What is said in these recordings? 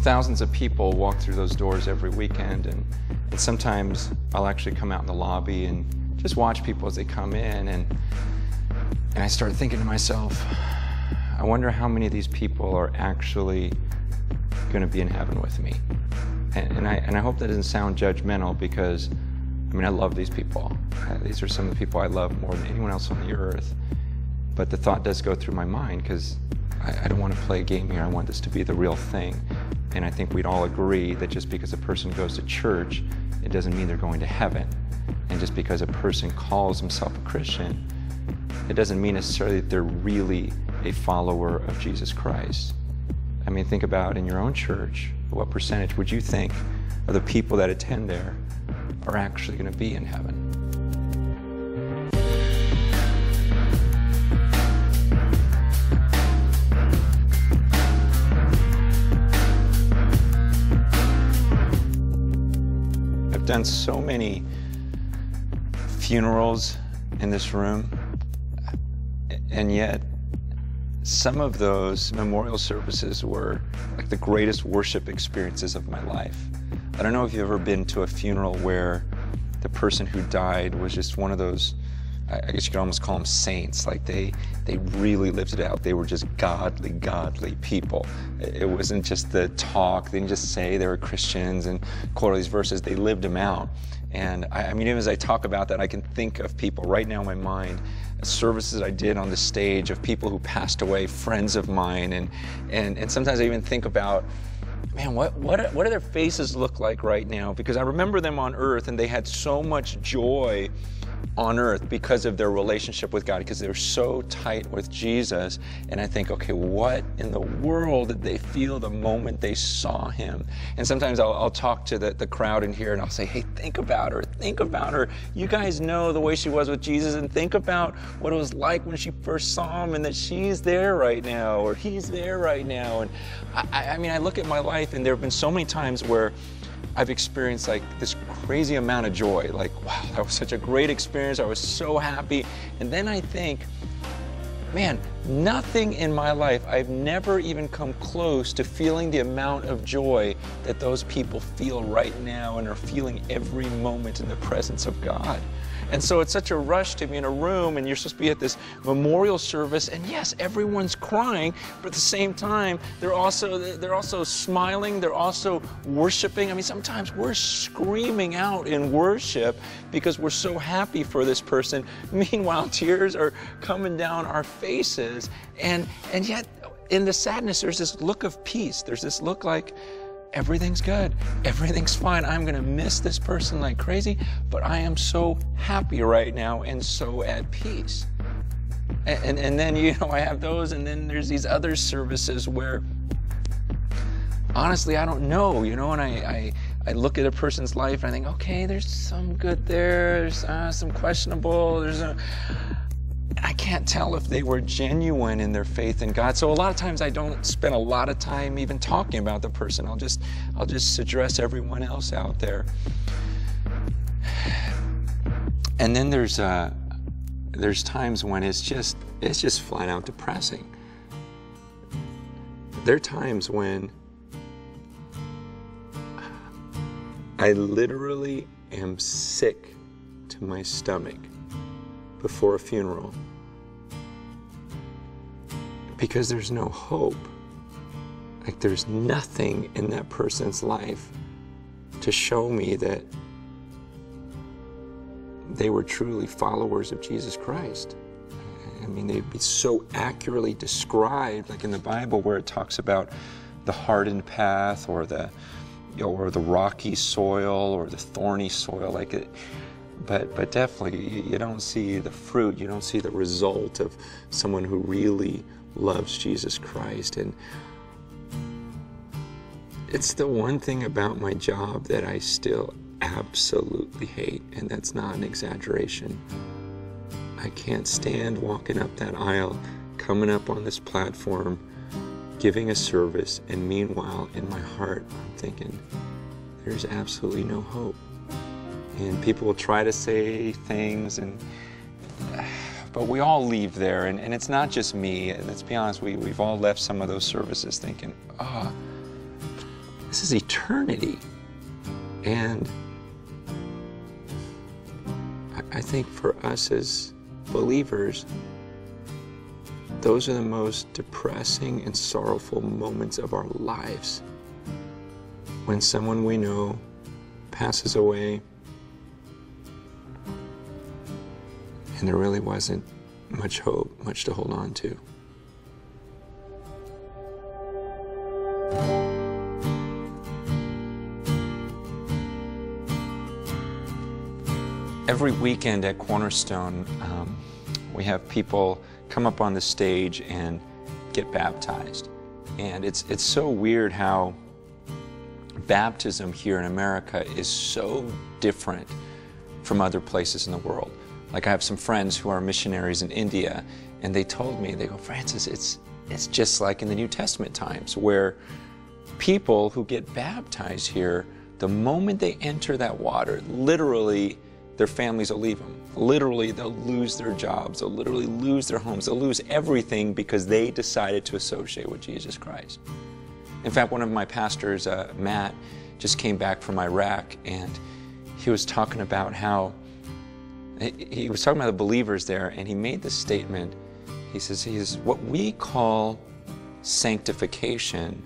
thousands of people walk through those doors every weekend, and sometimes I'll actually come out in the lobby and just watch people as they come in, and I start thinking to myself, I wonder how many of these people are actually going to be in heaven with me. And I hope that doesn't sound judgmental, because I mean, I love these people. These are some of the people I love more than anyone else on the earth. But the thought does go through my mind, because I don't want to play a game here. I want this to be the real thing. And I think we'd all agree that just because a person goes to church, it doesn't mean they're going to heaven. And just because a person calls himself a Christian, it doesn't mean necessarily that they're really a follower of Jesus Christ. I mean, think about in your own church, what percentage would you think of the people that attend there are actually going to be in heaven? I've done so many funerals in this room, and yet some of those memorial services were like the greatest worship experiences of my life. I don't know if you've ever been to a funeral where the person who died was just one of those, I guess you could almost call them saints. Like they really lived it out. They were just godly people. It wasn't just the talk. They didn't just say they were Christians and quote all these verses. They lived them out. And I mean, even as I talk about that, I can think of people right now in my mind, services I did on the stage of people who passed away, friends of mine, and sometimes I even think about, man, what do their faces look like right now? Because I remember them on earth, and they had so much joy on earth because of their relationship with God, because they were so tight with Jesus. And I think, okay, what in the world did they feel the moment they saw him? And sometimes I'll talk to the crowd in here, and I'll say, hey, think about her. You guys know the way she was with Jesus, and think about what it was like when she first saw him, and that she's there right now, or he's there right now. And I mean, I look at my life, and there have been so many times where I've experienced like this crazy amount of joy. Like, wow, that was such a great experience. I was so happy. And then I think, man, nothing in my life, I've never even come close to feeling the amount of joy that those people feel right now and are feeling every moment in the presence of God. And so it's such a rush to be in a room, and you're supposed to be at this memorial service, and yes, everyone's crying, but at the same time, they're also smiling, they're also worshiping. I mean, sometimes we're screaming out in worship because we're so happy for this person. Meanwhile, tears are coming down our faces, and yet in the sadness, there's this look of peace. There's this look like, everything's good, everything's fine. I'm gonna miss this person like crazy, but I am so happy right now and so at peace. And then, you know, I have those, and then there's these other services where, honestly, I don't know, you know, and I look at a person's life and I think, okay, there's some good there, there's some questionable, I can't tell if they were genuine in their faith in God. So a lot of times I don't spend a lot of time even talking about the person. I'll just address everyone else out there. And then there's times when it's just flat out depressing. There are times when I literally am sick to my stomach before a funeral, because there's no hope. Like, there's nothing in that person's life to show me that they were truly followers of Jesus Christ. I mean, they'd be so accurately described, like in the Bible where it talks about the hardened path, or the rocky soil, or the thorny soil, like it. But definitely, you don't see the fruit, you don't see the result of someone who really loves Jesus Christ. And it's the one thing about my job that I still absolutely hate, and that's not an exaggeration. I can't stand walking up that aisle, coming up on this platform, giving a service, and meanwhile, in my heart, I'm thinking, there's absolutely no hope. And people will try to say things, but we all leave there, and it's not just me. Let's be honest, we've all left some of those services thinking, this is eternity. And I think for us as believers, those are the most depressing and sorrowful moments of our lives. When someone we know passes away and there really wasn't much hope, much to hold on to. Every weekend at Cornerstone, we have people come up on the stage and get baptized. And it's so weird how baptism here in America is so different from other places in the world. Like I have some friends who are missionaries in India, and they told me, they go, Francis, it's just like in the New Testament times where people who get baptized here, the moment they enter that water, literally their families will leave them. Literally, they'll lose their jobs. They'll literally lose their homes. They'll lose everything because they decided to associate with Jesus Christ. In fact, one of my pastors, Matt, just came back from Iraq, and he was talking about how, he was talking about the believers there, and he made this statement. He says, what we call sanctification,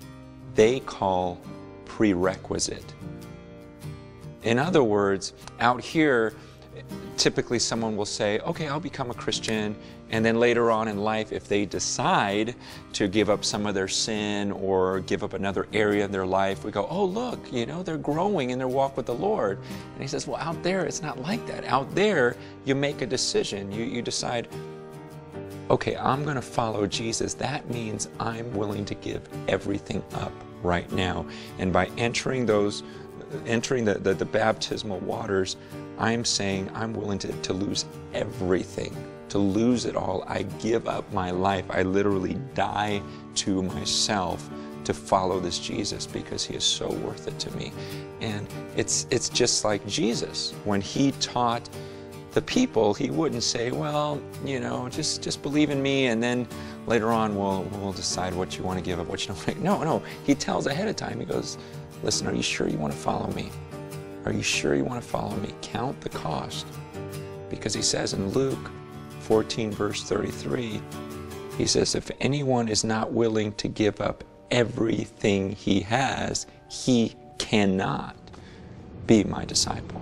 they call prerequisite. In other words, out here, typically someone will say, okay, I'll become a Christian, and then later on in life, if they decide to give up some of their sin or give up another area in their life, we go, oh, look, you know, they're growing in their walk with the Lord. And he says, well, out there, it's not like that. Out there, you make a decision. You decide, okay, I'm going to follow Jesus. That means I'm willing to give everything up right now. And by entering the baptismal waters, I'm saying I'm willing to lose everything, to lose it all. I give up my life. I literally die to myself to follow this Jesus because he is so worth it to me. And it's just like Jesus. When he taught the people, he wouldn't say, well, you know, just believe in me, and then later on we'll decide what you want to give up, what you don't want to. No, he tells ahead of time. He goes, listen, are you sure you want to follow me? Are you sure you want to follow me? Count the cost. Because he says in Luke 14, verse 33, he says, if anyone is not willing to give up everything he has, he cannot be my disciple.